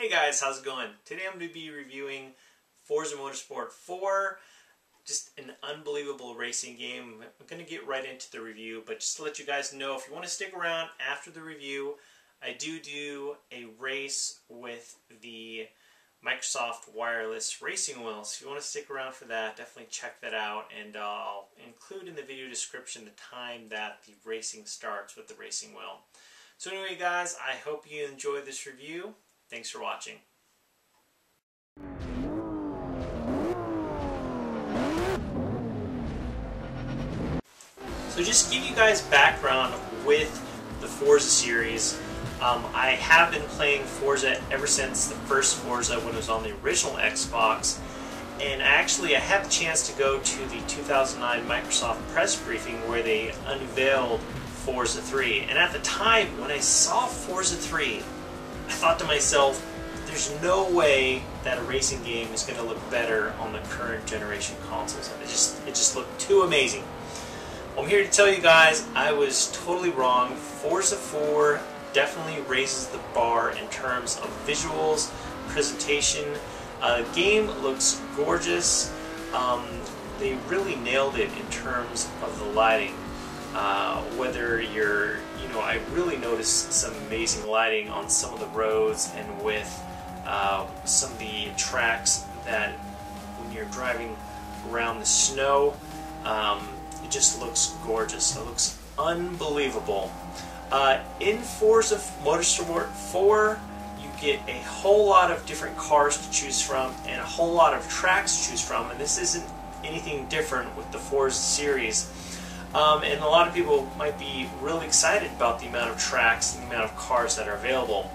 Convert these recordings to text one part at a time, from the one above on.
Hey guys, how's it going? Today I'm going to be reviewing Forza Motorsport 4. Just an unbelievable racing game. I'm going to get right into the review, but just to let you guys know, if you want to stick around after the review, I do a race with the Microsoft wireless racing wheels. If you want to stick around for that, definitely check that out, and I'll include in the video description the time that the racing starts with the racing wheel. So anyway guys, I hope you enjoyed this review. Thanks for watching. So just to give you guys background with the Forza series, I have been playing Forza ever since the first Forza when it was on the original Xbox, and I had the chance to go to the 2009 Microsoft press briefing where they unveiled Forza 3, and at the time when I saw Forza 3, I thought to myself, there's no way that a racing game is going to look better on the current generation consoles. It just looked too amazing. Well, I'm here to tell you guys I was totally wrong. Forza 4 definitely raises the bar in terms of visuals, presentation. The game looks gorgeous. They really nailed it in terms of the lighting. Whether you're, I really noticed some amazing lighting on some of the roads and with some of the tracks that when you're driving around the snow, it just looks gorgeous. It looks unbelievable. In Forza Motorsport 4, you get a whole lot of different cars to choose from and a whole lot of tracks to choose from, and this isn't anything different with the Forza series. And a lot of people might be really excited about the amount of tracks and the amount of cars that are available.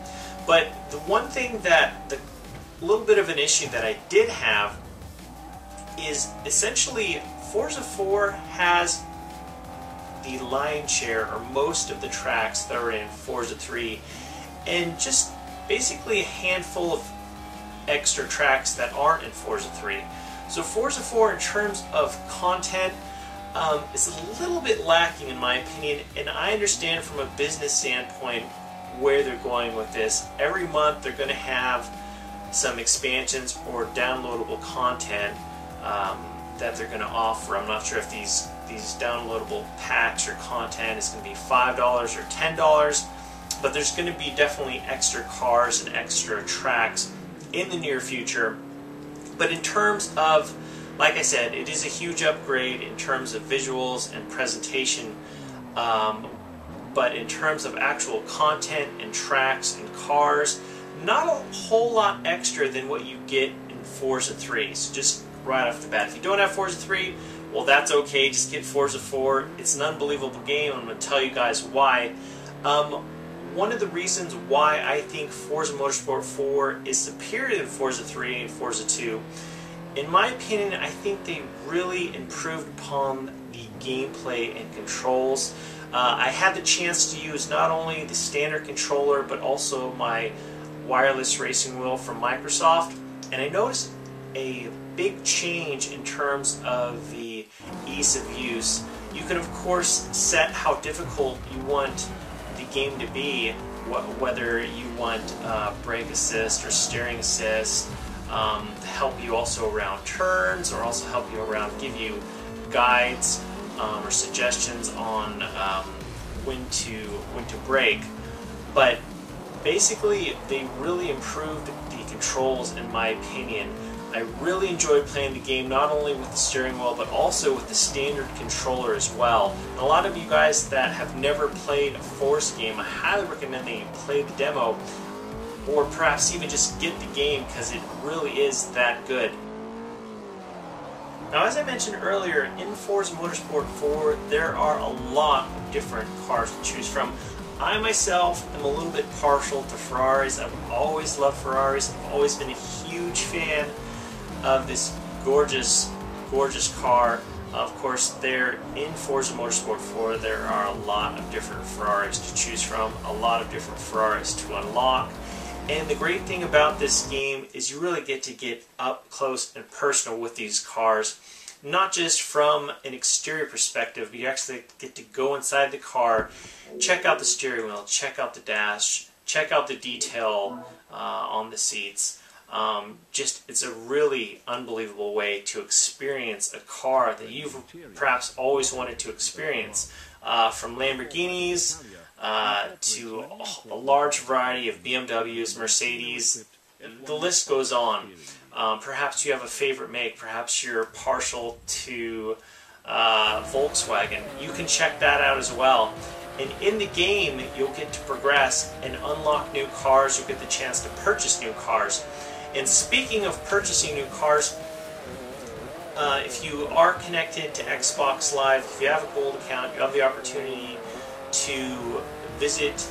But the one thing the little bit of an issue that I did have is essentially Forza 4 has the lion's share or most of the tracks that are in Forza 3, and just basically a handful of extra tracks that aren't in Forza 3. So Forza 4 in terms of content is a little bit lacking in my opinion, and I understand from a business standpoint where they're going with this. Every month they're going to have some expansions or downloadable content that they're going to offer. I'm not sure if these downloadable packs or content is going to be $5 or $10, but there's going to be definitely extra cars and extra tracks in the near future. But in terms of, like I said, it is a huge upgrade in terms of visuals and presentation, but in terms of actual content and tracks and cars, not a whole lot extra than what you get in Forza 3. So just right off the bat, if you don't have Forza 3, well, that's okay, just get Forza 4. It's an unbelievable game, and I'm going to tell you guys why. One of the reasons why I think Forza Motorsport 4 is superior to Forza 3 and Forza 2, in my opinion, I think they really improved upon the gameplay and controls. I had the chance to use not only the standard controller, but also my wireless racing wheel from Microsoft, and I noticed a big change in terms of the ease of use. You can of course set how difficult you want the game to be, whether you want brake assist or steering assist, to help you also around turns, or also help you around, give you guides or suggestions on when to brake. But basically they really improved the controls in my opinion. I really enjoyed playing the game, not only with the steering wheel but also with the standard controller as well. And a lot of you guys that have never played a Forza game, I highly recommend that you play the demo, or perhaps even just get the game, because it really is that good. Now, as I mentioned earlier, in Forza Motorsport 4 there are a lot of different cars to choose from. I myself am a little bit partial to Ferraris. I've always loved Ferraris. I've always been a huge fan of this gorgeous, gorgeous car. Of course, there in Forza Motorsport 4 there are a lot of different Ferraris to choose from, a lot of different Ferraris to unlock. And the great thing about this game is you really get to get up close and personal with these cars. Not just from an exterior perspective, but you actually get to go inside the car, check out the steering wheel, check out the dash, check out the detail, on the seats. It's a really unbelievable way to experience a car that you've perhaps always wanted to experience, from Lamborghinis to a large variety of BMWs, Mercedes. The list goes on. Perhaps you have a favorite make, perhaps you're partial to Volkswagen. You can check that out as well. And in the game, you'll get to progress and unlock new cars. You'll get the chance to purchase new cars. And speaking of purchasing new cars, if you are connected to Xbox Live, if you have a gold account, you have the opportunity to visit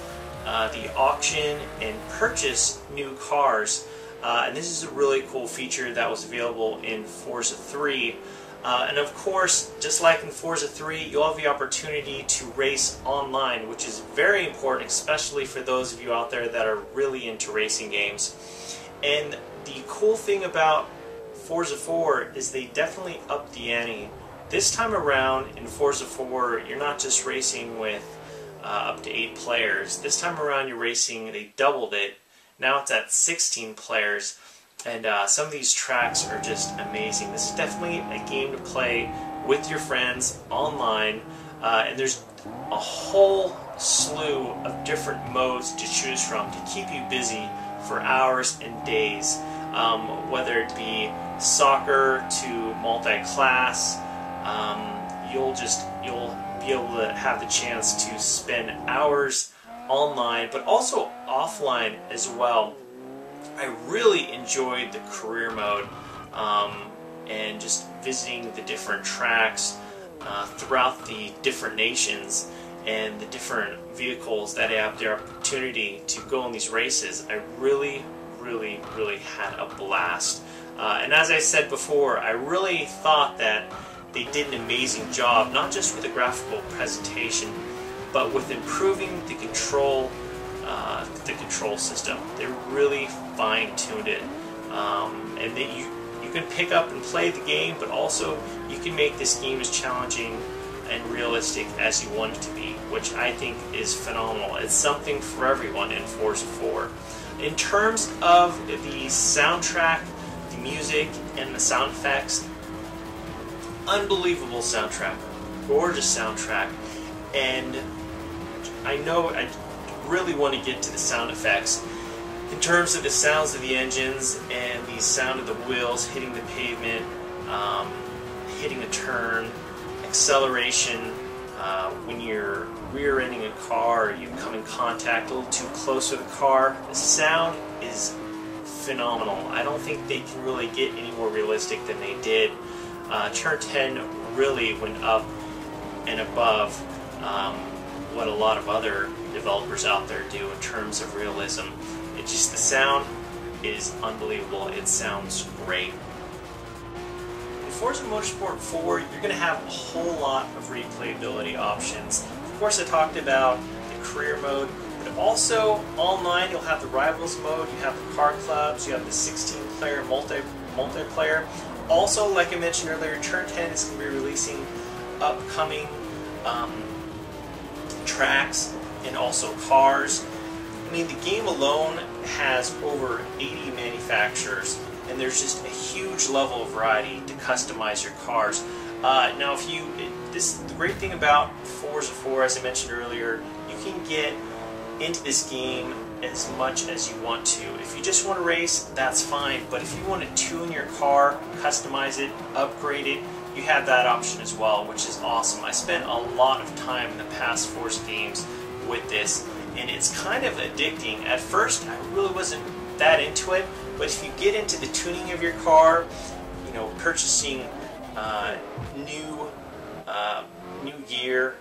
the auction and purchase new cars. And this is a really cool feature that was available in Forza 3. And of course, just like in Forza 3, you'll have the opportunity to race online, which is very important, especially for those of you out there that are really into racing games. And the cool thing about Forza 4 is they definitely upped the ante. This time around in Forza 4, you're not just racing with up to 8 players. This time around you're racing, they doubled it. Now it's at 16 players. And some of these tracks are just amazing. This is definitely a game to play with your friends online. And there's a whole slew of different modes to choose from to keep you busy for hours and days. Whether it be soccer to multi-class, you'll be able to have the chance to spend hours online, but also offline as well. I really enjoyed the career mode and just visiting the different tracks throughout the different nations and the different vehicles that have the opportunity to go in these races. I really had a blast. And as I said before, I really thought that they did an amazing job, not just with the graphical presentation, but with improving the control system. They really fine-tuned it, and that you can pick up and play the game, but also you can make this game as challenging and realistic as you want it to be, which I think is phenomenal. It's something for everyone in Forza 4. In terms of the soundtrack, the music, and the sound effects, unbelievable soundtrack, gorgeous soundtrack, and I know I really want to get to the sound effects. In terms of the sounds of the engines and the sound of the wheels hitting the pavement, hitting a turn, acceleration, when you're rear-ending a car, you come in contact a little too close with a car, the sound is phenomenal. I don't think they can really get any more realistic than they did. Turn 10 really went up and above what a lot of other developers out there do in terms of realism. It's just, the sound is unbelievable. It sounds great. In Forza Motorsport 4, you're going to have a whole lot of replayability options. Of course, I talked about the career mode, but also online you'll have the Rivals mode, you have the car clubs, you have the 16-player multiplayer. Also, like I mentioned earlier, Turn 10 is going to be releasing upcoming tracks and also cars. I mean, the game alone has over 80 manufacturers, and there's just a huge level of variety to customize your cars. Now, the great thing about Forza 4, as I mentioned earlier, you can get into this game as much as you want to. If you just want to race, that's fine, but if you want to tune your car, customize it, upgrade it, you have that option as well, which is awesome. I spent a lot of time in the past Forza games with this, and it's kind of addicting. At first, I really wasn't that into it, but if you get into the tuning of your car, you know, purchasing new gear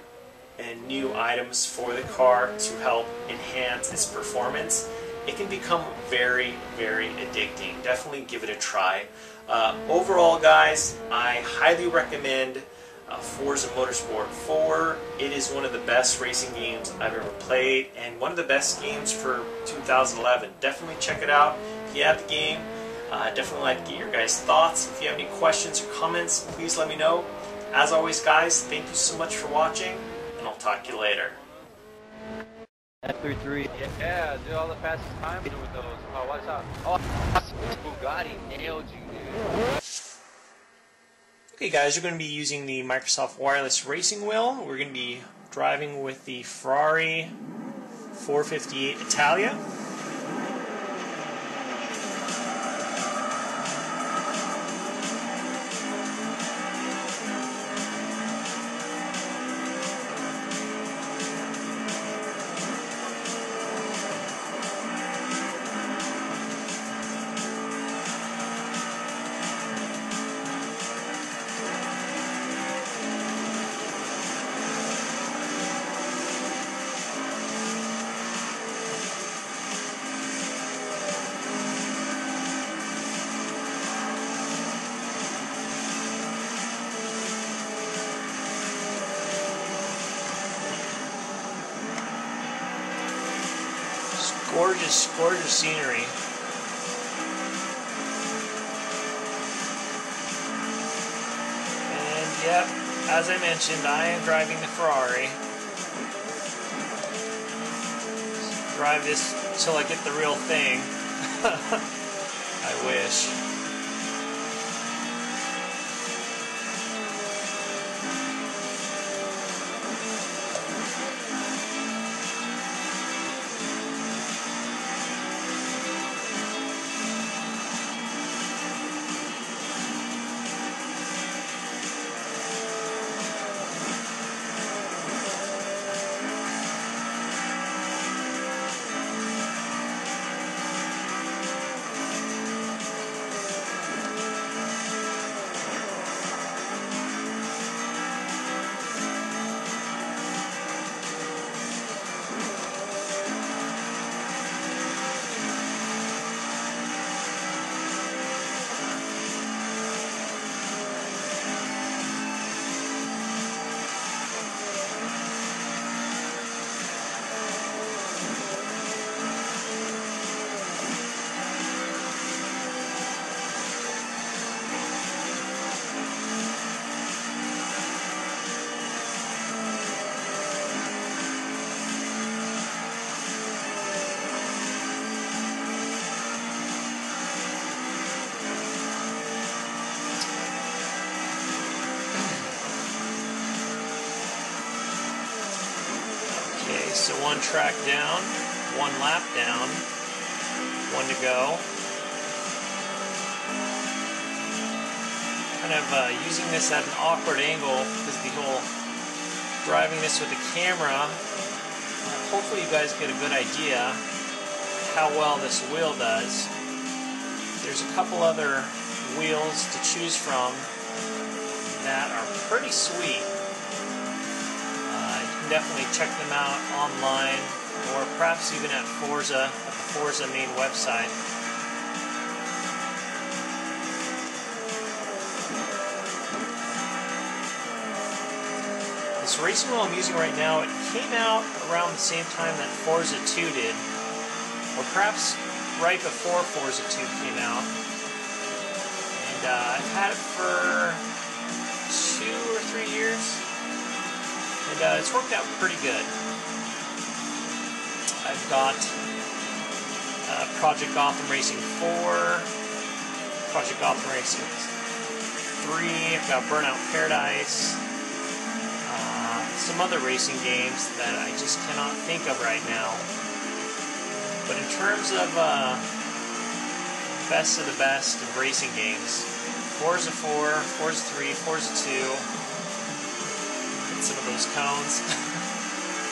and new items for the car to help enhance its performance, it can become very addicting. Definitely give it a try. Overall, guys, I highly recommend Forza Motorsport 4. It is one of the best racing games I've ever played, and one of the best games for 2011. Definitely check it out if you have the game. Definitely like to get your guys' thoughts. If you have any questions or comments, please let me know. As always, guys, thank you so much for watching, and I'll talk to you later. F33. Yeah, do all the fastest times with those. Oh, what's up? Oh, Bugatti nailed you, dude. Okay guys, we're going to be using the Microsoft Wireless Racing Wheel. We're going to be driving with the Ferrari 458 Italia. Gorgeous, gorgeous scenery. And yep, as I mentioned, I am driving the Ferrari. Drive this till I get the real thing. I wish. So one track down, one lap down, one to go. Kind of using this at an awkward angle because the whole driving this with the camera. Hopefully you guys get a good idea how well this wheel does. There's a couple other wheels to choose from that are pretty sweet. Definitely check them out online, or perhaps even at Forza, at the Forza main website. This racing wheel I'm using right now, it came out around the same time that Forza 2 did, or perhaps right before Forza 2 came out. And I've had it for 2 or 3 years. And it's worked out pretty good. I've got Project Gotham Racing 4, Project Gotham Racing 3, I've got Burnout Paradise, some other racing games that I just cannot think of right now. But in terms of best of the best of racing games, Forza 4, Forza 3, Forza 2, some of those cones.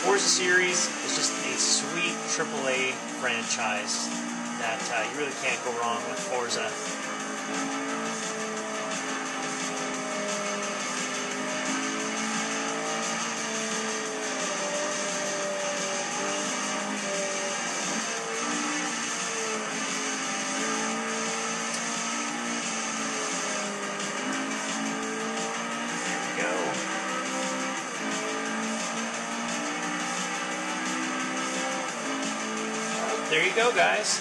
Forza series is just a sweet AAA franchise that you really can't go wrong with Forza. There you go, guys.